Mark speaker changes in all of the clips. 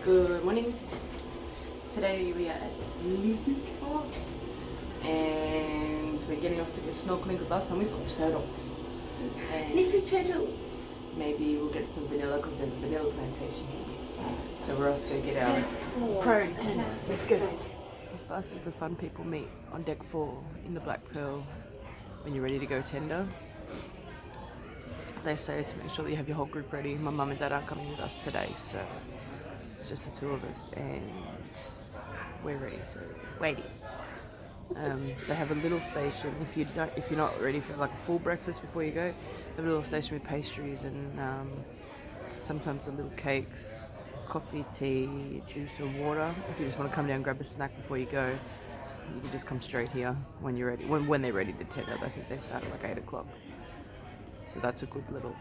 Speaker 1: Good morning. Today we are at Leafy Park and we're getting off to go snorkeling because last time we saw turtles.
Speaker 2: Leafy turtles.
Speaker 1: Maybe we'll get some vanilla because there's a vanilla plantation here. So we're off to go get our priority tender. Let's go. Us and the fun people meet on deck 4 in the Black Pearl when you're ready to go tender. They say to make sure that you have your whole group ready. My mum and dad are coming with us today, so it's just the two of us and we're ready, so waiting. They have a little station if you're not ready for like a full breakfast before you go. They have a little station with pastries and sometimes the little cakes, coffee, tea, juice or water. If you just want to come down and grab a snack before you go, you can just come straight here when you're ready. When they're ready to tender, I think they start at like 8 o'clock. So that's a good little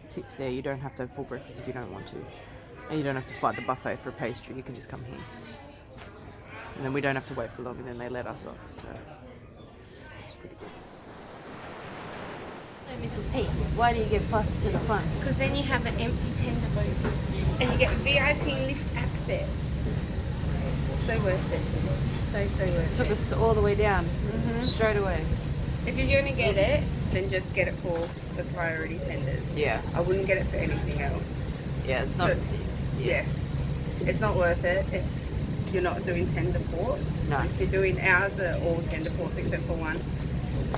Speaker 1: tip there. You don't have to have full breakfast if you don't want to. And you don't have to fight the buffet for a pastry. You can just come here. And then we don't have to wait for long and then they let us off. So it's pretty good.
Speaker 2: So Mrs. P,
Speaker 1: Why do you get buses to the front?
Speaker 2: because then you have an empty tender boat and you get VIP lift access. So worth it. So worth it.
Speaker 1: Took us all the way down. Straight away.
Speaker 2: If you're going to get it, then just get it for the priority tenders.
Speaker 1: Yeah.
Speaker 2: I wouldn't get it for anything else.
Speaker 1: Yeah, it's not...
Speaker 2: So, yeah. It's not worth it if you're not doing tender ports.
Speaker 1: No.
Speaker 2: If you're doing, ours are all tender ports except for one.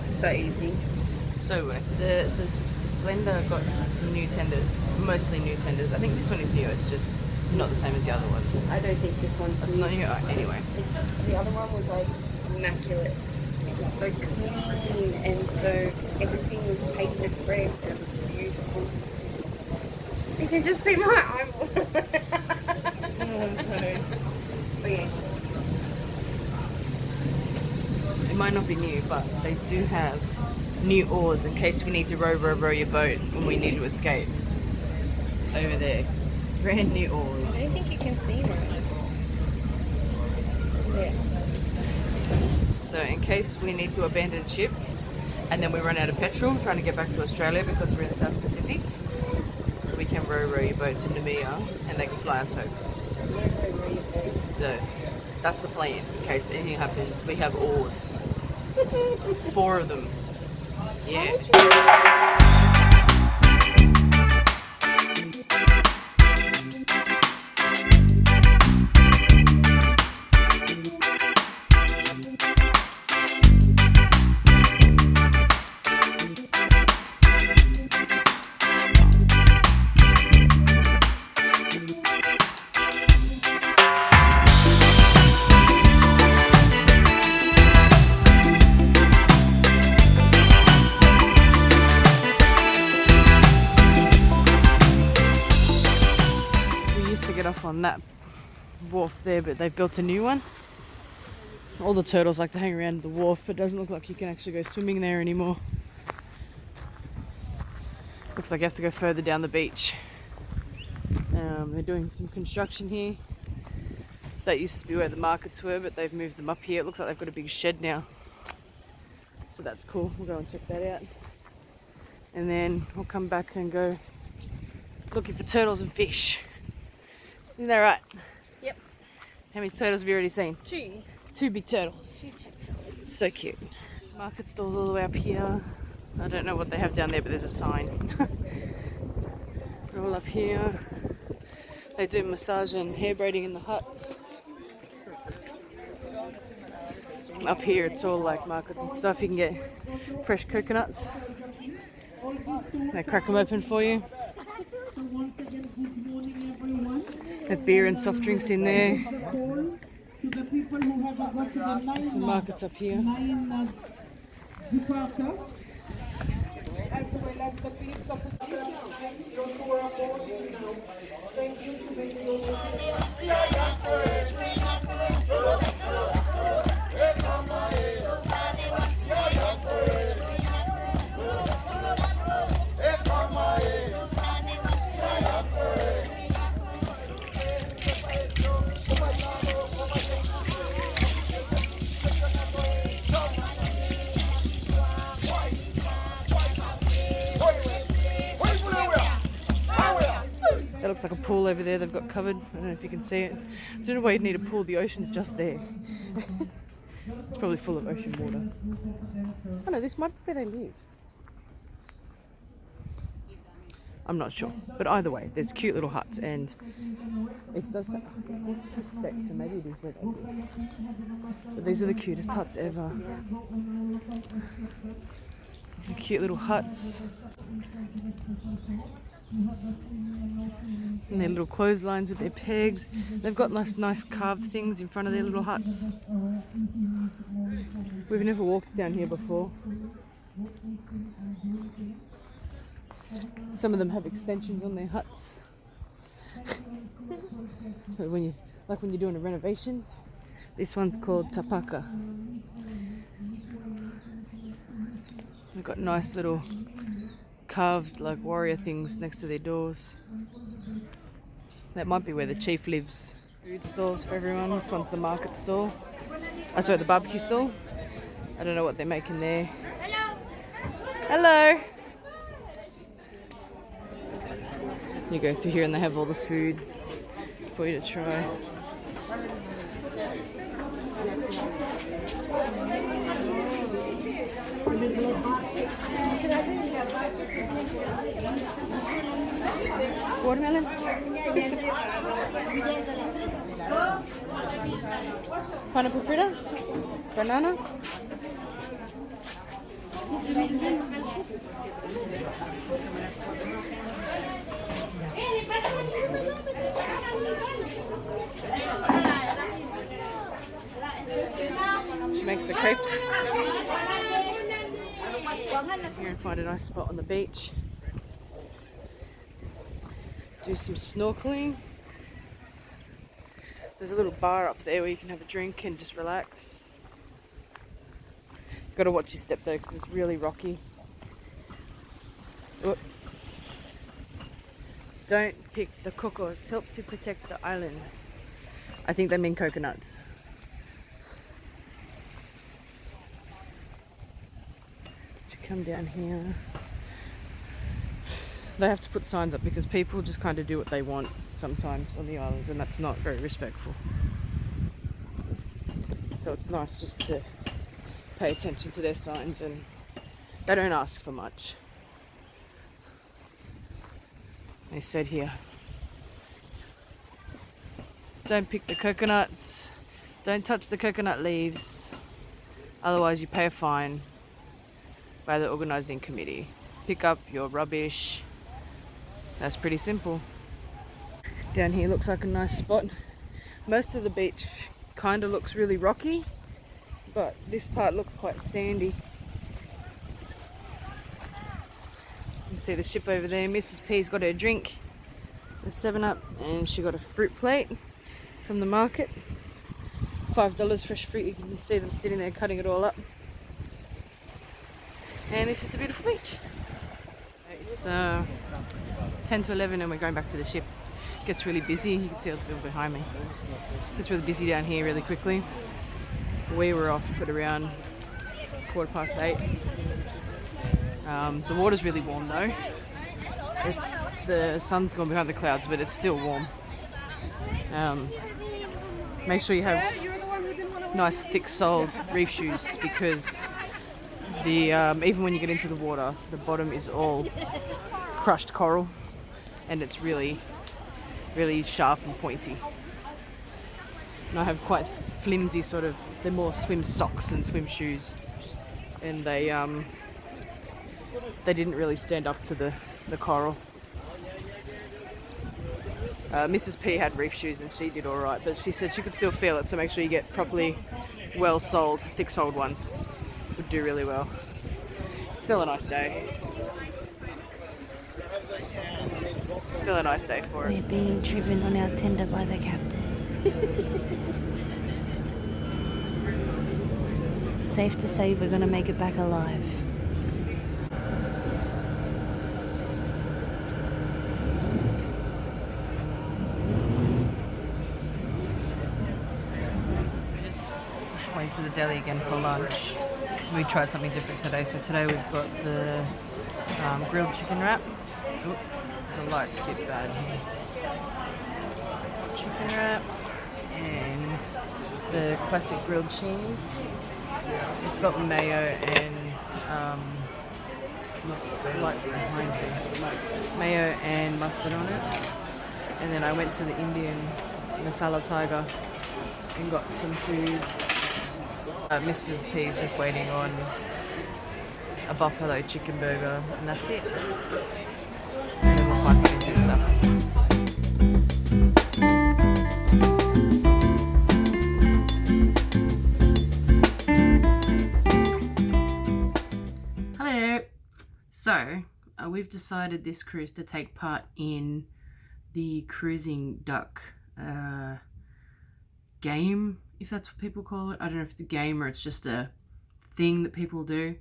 Speaker 2: So easy.
Speaker 1: So the Splendor got some new tenders, mostly new tenders. I think this one is new, it's just not the same as the other ones.
Speaker 2: I don't think this one's
Speaker 1: That's not new. Anyway.
Speaker 2: The other one was like immaculate. It was so clean and so everything was painted red. It was beautiful. You can just see my eyeball. I'm sorry. Okay.
Speaker 1: It might not be new, but they do have new oars in case we need to row your boat when we need to escape. Over there. Brand new oars.
Speaker 2: I don't think you can see them. Yeah.
Speaker 1: So in case we need to abandon ship and then we run out of petrol trying to get back to Australia because we're in the South Pacific, we can row your boat to Namibia and they can fly us home. So that's the plan in case anything happens. We have oars. 4 of them. Yeah. Get off on that wharf there, but they've built a new one. All the turtles like to hang around the wharf, but it doesn't look like you can actually go swimming there anymore. Looks like you have to go further down the beach. They're doing some construction here. That used to be where the markets were, but they've moved them up here. It looks like they've got a big shed now, so that's cool. We'll go and check that out, and then we'll come back and go looking for turtles and fish. Isn't that right?
Speaker 2: Yep.
Speaker 1: How many turtles have you already seen?
Speaker 2: 2.
Speaker 1: 2 big turtles.
Speaker 2: 2 turtles.
Speaker 1: So cute. Market stalls all the way up here. I don't know what they have down there, but there's a sign. They're all up here. They do massage and hair braiding in the huts. Up here it's all like markets and stuff. You can get fresh coconuts. They crack them open for you. Have beer and soft drinks in there. There's some markets up here. like a pool over there they've got covered. I don't know if you can see it. I don't know why you'd need a pool. The ocean's just there. It's probably full of ocean water. Oh no, this might be where they live. I'm not sure. But either way, there's cute little huts, and it says respect, so maybe it is where they live. But these are the cutest huts ever. The cute little huts. And their little clotheslines with their pegs. They've got nice carved things in front of their little huts. We've never walked down here before. Some of them have extensions on their huts. So when you're doing a renovation, this one's called tapaka. They've got nice little carved like warrior things next to their doors. That might be where the chief lives. Food stalls for everyone. This one's the market stall. Sorry, the barbecue stall. I don't know what they're making there. Hello. You go through here and they have all the food for you to try. Watermelon? Pineapple fritter? Banana? She makes the crepes. Here and find a nice spot on the beach. Do some snorkeling. There's a little bar up there where you can have a drink and just relax. Got to watch your step though because it's really rocky. Oop. Don't pick the cocos. Help to protect the island. I think they mean coconuts. You come down here. They have to put signs up because people just kind of do what they want sometimes on the islands, and that's not very respectful. So it's nice just to pay attention to their signs, and they don't ask for much. They said here, don't pick the coconuts, don't touch the coconut leaves, otherwise you pay a fine by the organising committee. Pick up your rubbish. That's pretty simple. Down here looks like a nice spot. Most of the beach kind of looks really rocky, but this part looks quite sandy. You can see the ship over there. Mrs. P's got her drink, the 7-Up, and she got a fruit plate from the market. $5 fresh fruit. You can see them sitting there cutting it all up. And this is the beautiful beach. It's 10 to 11 and we're going back to the ship. It gets really busy. You can see a little behind me. It gets really busy down here really quickly. We were off at around 8:15. The water's really warm though. The sun's gone behind the clouds, but it's still warm. Make sure you have nice thick-soled reef shoes because even when you get into the water, the bottom is all crushed coral and it's really, really sharp and pointy. And I have quite flimsy they're more swim socks than swim shoes, and they didn't really stand up to the coral. Mrs. P had reef shoes and she did alright, but she said she could still feel it, so make sure you get properly well-soled, thick-soled ones. Would do really well. Still a nice day. Still a nice day for it.
Speaker 3: We're being driven on our tender by the captain. Safe to say we're gonna make it back alive.
Speaker 1: We just went to the deli again for lunch. We tried something different today. So today we've got the grilled chicken wrap. Oop, the light's a bit bad here. chicken wrap and the classic grilled cheese. It's got mayo and lights behind me. Mayo and mustard on it. And then I went to the Indian Masala Tiger and got some foods. Mrs. P is just waiting on a buffalo chicken burger, and that's it. And then we'll find some good stuff. Hello. So we've decided this cruise to take part in the cruising duck game, if that's what people call it. I don't know if it's a game or it's just a thing that people do.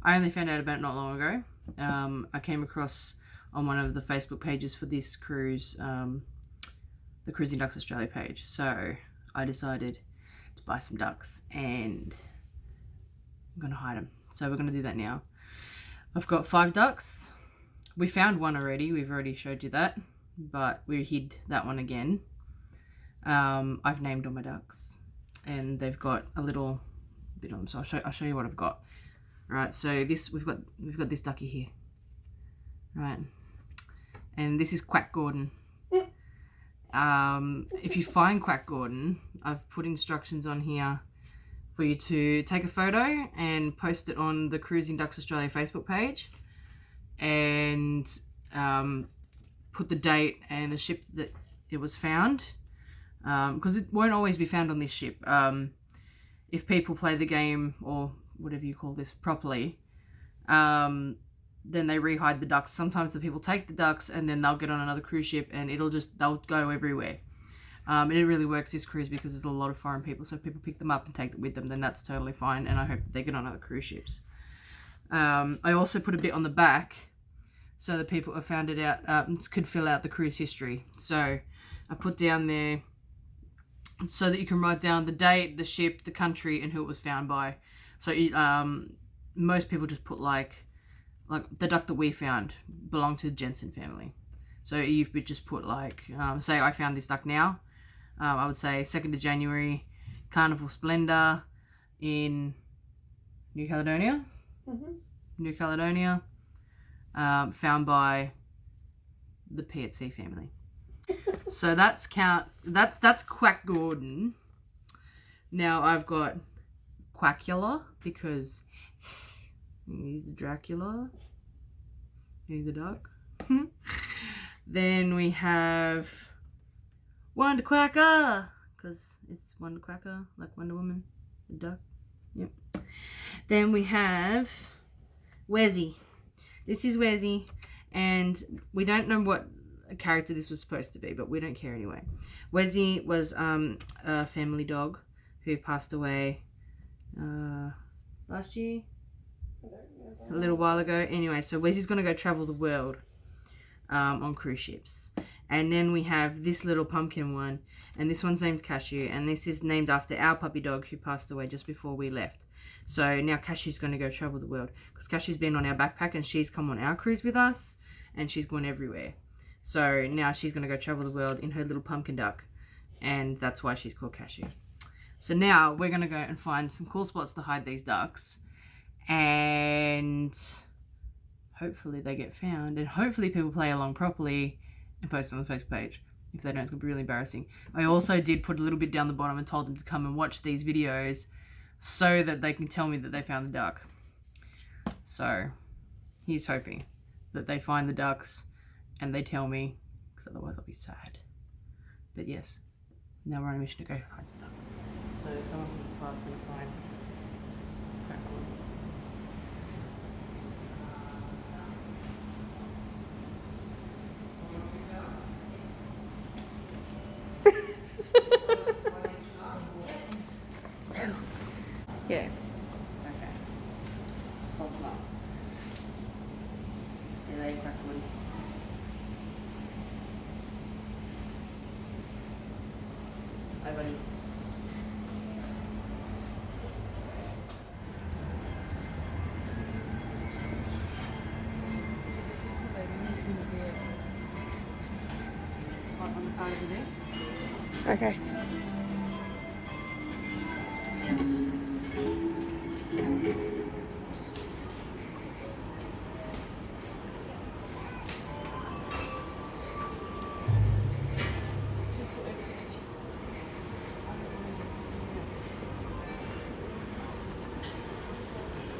Speaker 1: I only found out about it not long ago. I came across on one of the Facebook pages for this cruise, the Cruising Ducks Australia page. So I decided to buy some ducks and I'm going to hide them. So we're going to do that now. I've got 5 ducks. We found one already. We've already showed you that, but we hid that one again. I've named all my ducks and they've got a little bit on them. So I'll show you what I've got. Right, so this we've got this ducky here, right, and this is Quack Gordon. If you find Quack Gordon, I've put instructions on here for you to take a photo and post it on the Cruising Ducks Australia Facebook page, and put the date and the ship that it was found, because it won't always be found on this ship. If people play the game, or whatever you call this, properly, then they rehide the ducks. Sometimes the people take the ducks and then they'll get on another cruise ship and they'll go everywhere. And it really works this cruise because there's a lot of foreign people, so if people pick them up and take them with them, then that's totally fine, and I hope they get on other cruise ships. I also put a bit on the back so that people who found it out could fill out the cruise history. So I put down there so that you can write down the date, the ship, the country, and who it was found by. So most people just put like the duck that we found belonged to the Jensen family. So you would just put like, say I found this duck now. I would say 2nd of January, Carnival Splendor in New Caledonia. Mm-hmm. New Caledonia, found by the P&O family. So that's Quack Gordon. Now I've got Quackula, because he's the Dracula. He's the duck. Then we have Wonder Quacker, because it's Wonder Quacker, like Wonder Woman, the duck. Yep. Then we have Wezzy. This is Wezzy, and we don't know what character this was supposed to be, but we don't care anyway. Wezzy was a family dog who passed away last year, a little while ago. Anyway, so Wezzy's gonna go travel the world on cruise ships. And then we have this little pumpkin one, and this one's named Cashew, and this is named after our puppy dog who passed away just before we left. So now Cashew's going to go travel the world, because Cashew's been on our backpack and she's come on our cruise with us and she's gone everywhere. So now she's going to go travel the world in her little pumpkin duck, and that's why she's called Cashew. So now we're going to go and find some cool spots to hide these ducks, and hopefully they get found, and hopefully people play along properly and post it on the Facebook page. If they don't, it's going to be really embarrassing. I also did put a little bit down the bottom and told them to come and watch these videos so that they can tell me that they found the duck. So here's hoping that they find the ducks and they tell me, because otherwise I'll be sad. But yes, now we're on a mission to go find the ducks. So someone from this part's going to find
Speaker 2: Yeah.
Speaker 1: Okay. Close enough. See you later, Crackwood. Bye, buddy. car over there.
Speaker 2: Okay.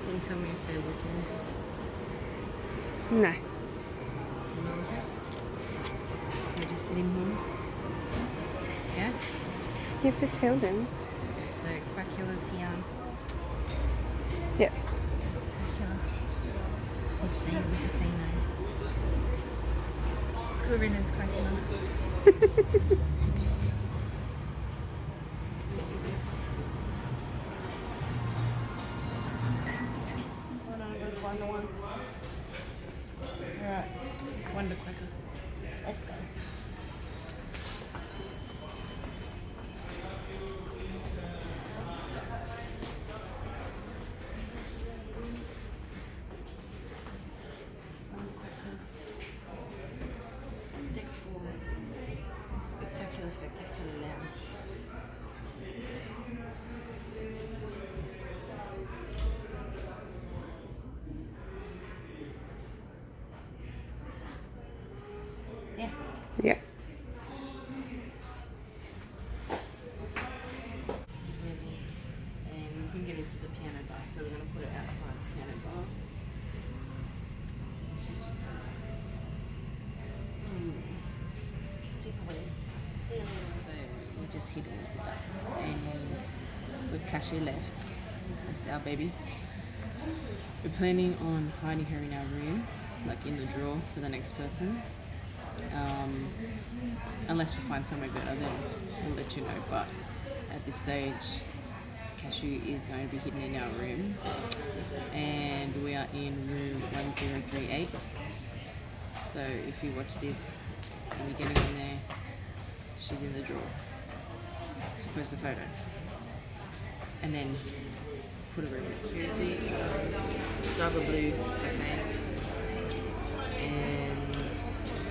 Speaker 1: Can you tell me if they're looking?
Speaker 2: No.
Speaker 1: They're just sitting here. Yeah?
Speaker 2: You have to tell them.
Speaker 1: So Quackula's here.
Speaker 2: Yep.
Speaker 1: Quackula. He's staying at the casino. Corinne's Quackula. One. Alright. Wonder Quacker. Let's go. Deck 4. Spectacular lounge. Yeah.
Speaker 2: Yep.
Speaker 1: This is where and we can get into the piano bar, so we're going to put it outside the piano bar. She's just super whiz. So we're just hitting the dust, and with cashier left, that's our baby. We're planning on hiding her in our room, like in the drawer for the next person. Unless we find somewhere better, then we'll let you know. But at this stage, Cashew is going to be hidden in our room, and we are in room 1038. So if you watch this and you're getting in there, she's in the drawer. So post a photo, and then put a room with Susie, Java Blue Cafe, and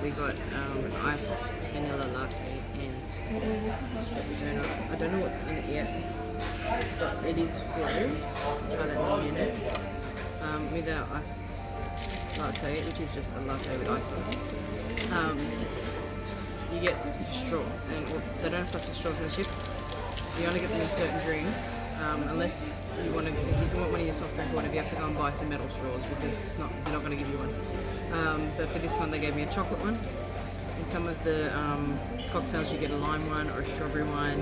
Speaker 1: we got an iced vanilla latte and strawberry donut. I don't know what's in it yet, but it is flavored. Try that in a minute. With our iced latte, which is just a latte with ice on it. You get a straw, and they don't have plastic straws on the ship. You only get them in certain drinks, unless you want to. If you want one of your soft drink or whatever, you have to go and buy some metal straws because they're not going to give you one. But for this one, they gave me a chocolate one. In some of the cocktails, you get a lime one or a strawberry one.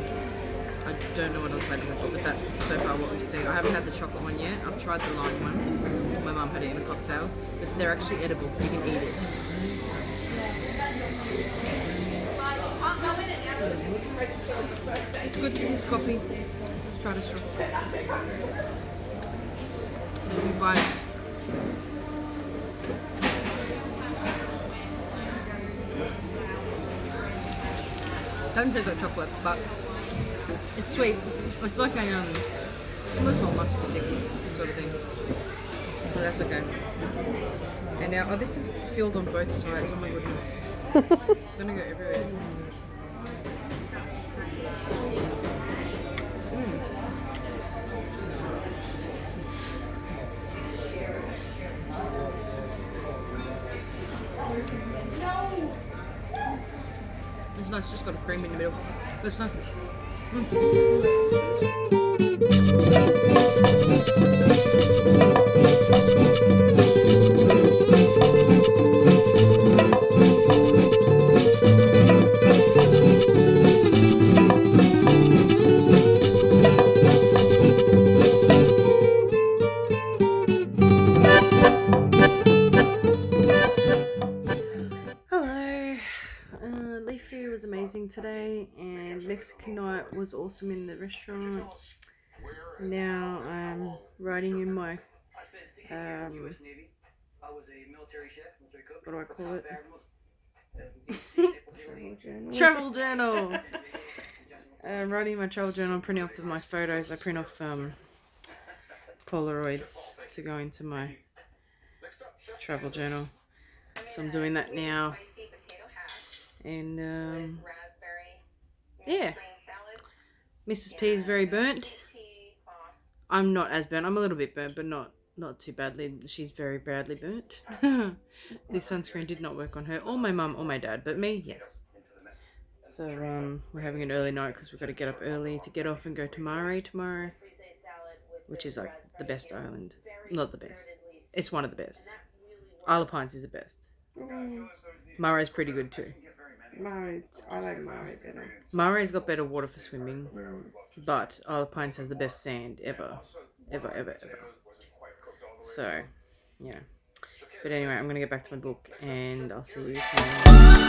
Speaker 1: I don't know what other flavours I've got, but that's so far what we've seen. I haven't had the chocolate one yet. I've tried the lime one. My mum had it in a cocktail, but they're actually edible. You can eat it. It's good. It's coffee. Let's try the straw. Then we buy. Doesn't taste like chocolate, but it's sweet. It's like a similar to a mustard stick sort of thing, but that's okay. And now, this is filled on both sides. Oh my goodness, it's gonna go everywhere. It's nice, just got a cream in the middle. It's nice. Leafy was amazing today, and Mexican night was awesome in the restaurant. Now I'm writing in my what do I call it? Travel journal. Writing my travel journal, printing off my photos. I print off Polaroids to go into my travel journal. So I'm doing that now. And Mrs. P is very burnt. I'm not as burnt. I'm a little bit burnt, but not too badly. She's very badly burnt. This sunscreen did not work on her, or my mum, or my dad, but me, yes. So we're having an early night because we've got to get up early to get off and go to Mare tomorrow, which is like the best island. Not the best. It's one of the best. Isle of Pines is the best. Mare is pretty good too.
Speaker 2: I like Mare better.
Speaker 1: Mare's got better water for swimming, but Isle of Pines has the best sand ever. So, yeah. But anyway, I'm going to get back to my book and I'll see you soon.